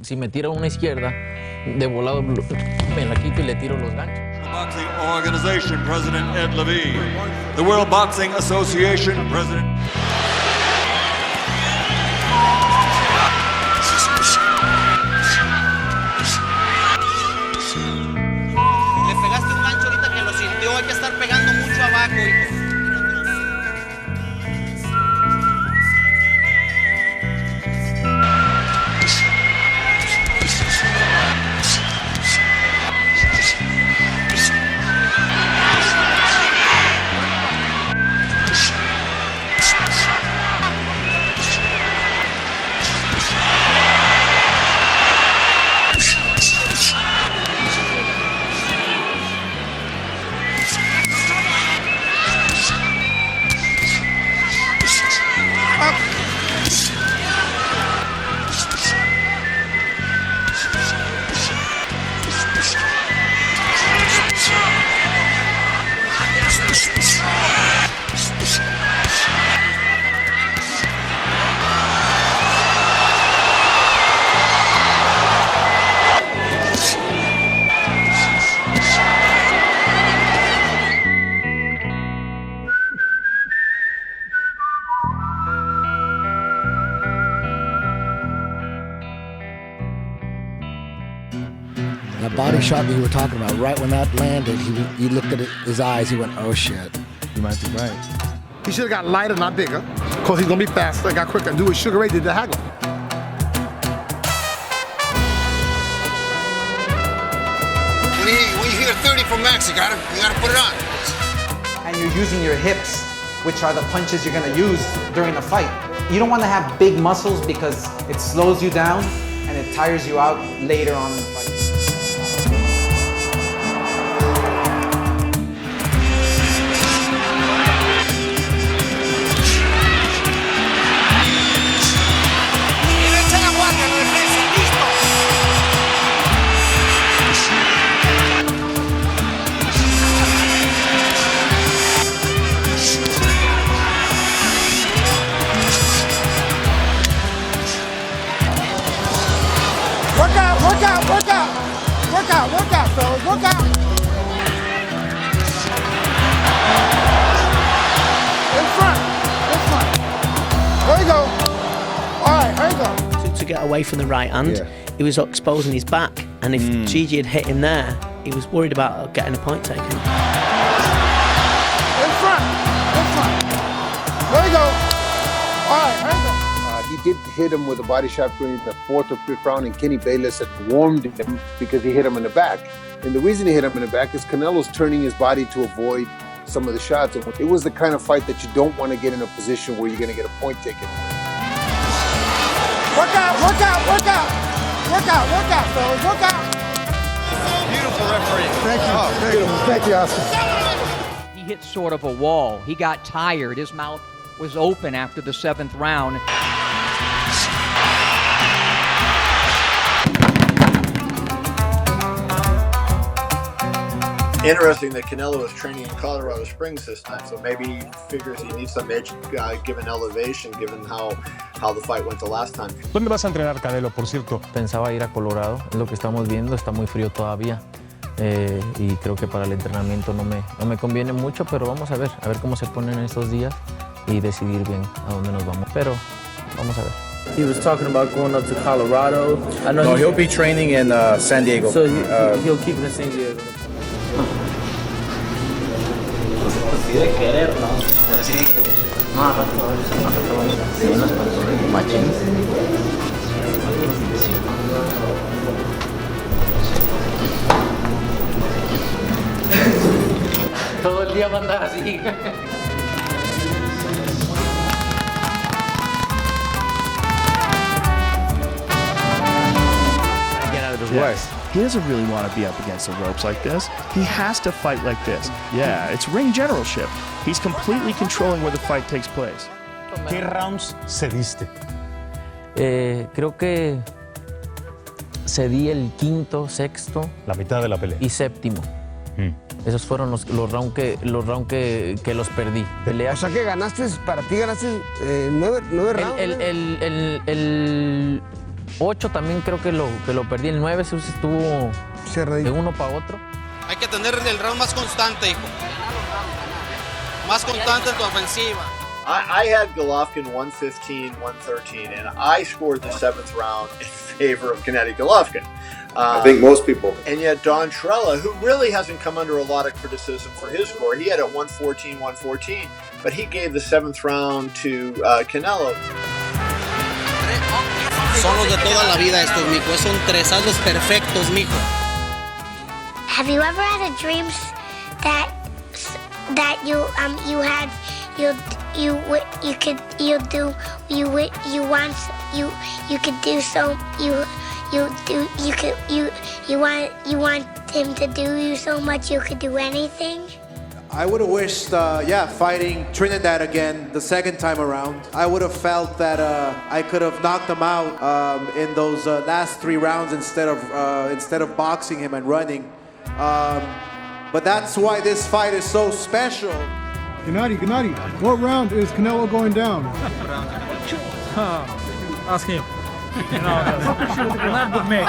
Si me tira una izquierda, de volado me la quito y le tiro los ganchos. Boxing Organization President Ed Levy, the World Boxing Association President. Le pegaste un gancho ahorita que lo sintió, hay que estar pegando mucho abajo, hijo. That body shot that you were talking about, right when that landed, he looked at his eyes, he went, oh shit. You might be right. He should have got lighter, not bigger, because he's going to be faster and got quicker and do what Sugar Ray did to Hagler. When you hear 30 from Max, you gotta put it on. And you're using your hips, which are the punches you're gonna use during the fight. You don't wanna have big muscles because it slows you down and it tires you out later on in the fight. Work out, fellas, work out. In front. There you go. All right, there you go. To get away from the right hand, he was exposing his back, and if Gigi had hit him there, he was worried about getting a point taken. In front. There you go. All right, there you go. He did hit him with a body shot during the 4th or 5th round, and Kenny Bayless had warmed him because he hit him in the back. And the reason he hit him in the back is Canelo's turning his body to avoid some of the shots. And it was the kind of fight that you don't want to get in a position where you're going to get a point taken. Work out, fellas, work out. Beautiful referee. Thank you, Oscar. He hit sort of a wall. He got tired. His mouth was open after the 7th round. Interesting that Canelo is training in Colorado Springs this time, so maybe he figures he needs some edge given elevation, given how the fight went the last time. ¿Dónde vas a entrenar, Canelo, por cierto? Pensaba ir a Colorado, es lo que estamos viendo, está muy frío todavía. Y creo que para el entrenamiento no me conviene mucho, pero vamos a ver cómo se ponen estos días y decidir bien a dónde nos vamos. Pero vamos a ver. He was talking about going up to Colorado. I know no, he'll be training in San Diego. So he'll keep it in San Diego. De querer, ¿no? Pero sí de querer. No, a rato unas personas machín. Todo el día va a andar así. Get out of his way. He doesn't really want to be up against the ropes like this. He has to fight like this. Yeah, it's ring generalship. He's completely controlling where the fight takes place. ¿Qué rounds cediste? Creo que cedí el quinto, sexto. La mitad de la pelea. Y séptimo. Esos fueron los rounds que los perdí. O sea que para ti ganaste 9 rounds. El 8 también creo que lo perdí. El 9 se estuvo de uno para otro. Hay que tener el round más constante, hijo. Más constante en tu ofensiva. I had Golovkin 115, 113, and I scored the 7th round in favor of Gennady Golovkin. I think most people. And yet Don Trella, who really hasn't come under a lot of criticism for his score, he had a 114, 114, but he gave the 7th round to Canelo. Son los de toda la vida estos, mijo. Son trezazos perfectos, mijo. Have you ever had a dream that you want him to do you so much you could do anything? I would have wished, fighting Trinidad again the second time around. I would have felt that I could have knocked him out in those last 3 rounds instead of boxing him and running. But that's why this fight is so special. Gennady, what round is Canelo going down? Ask him. Not with me.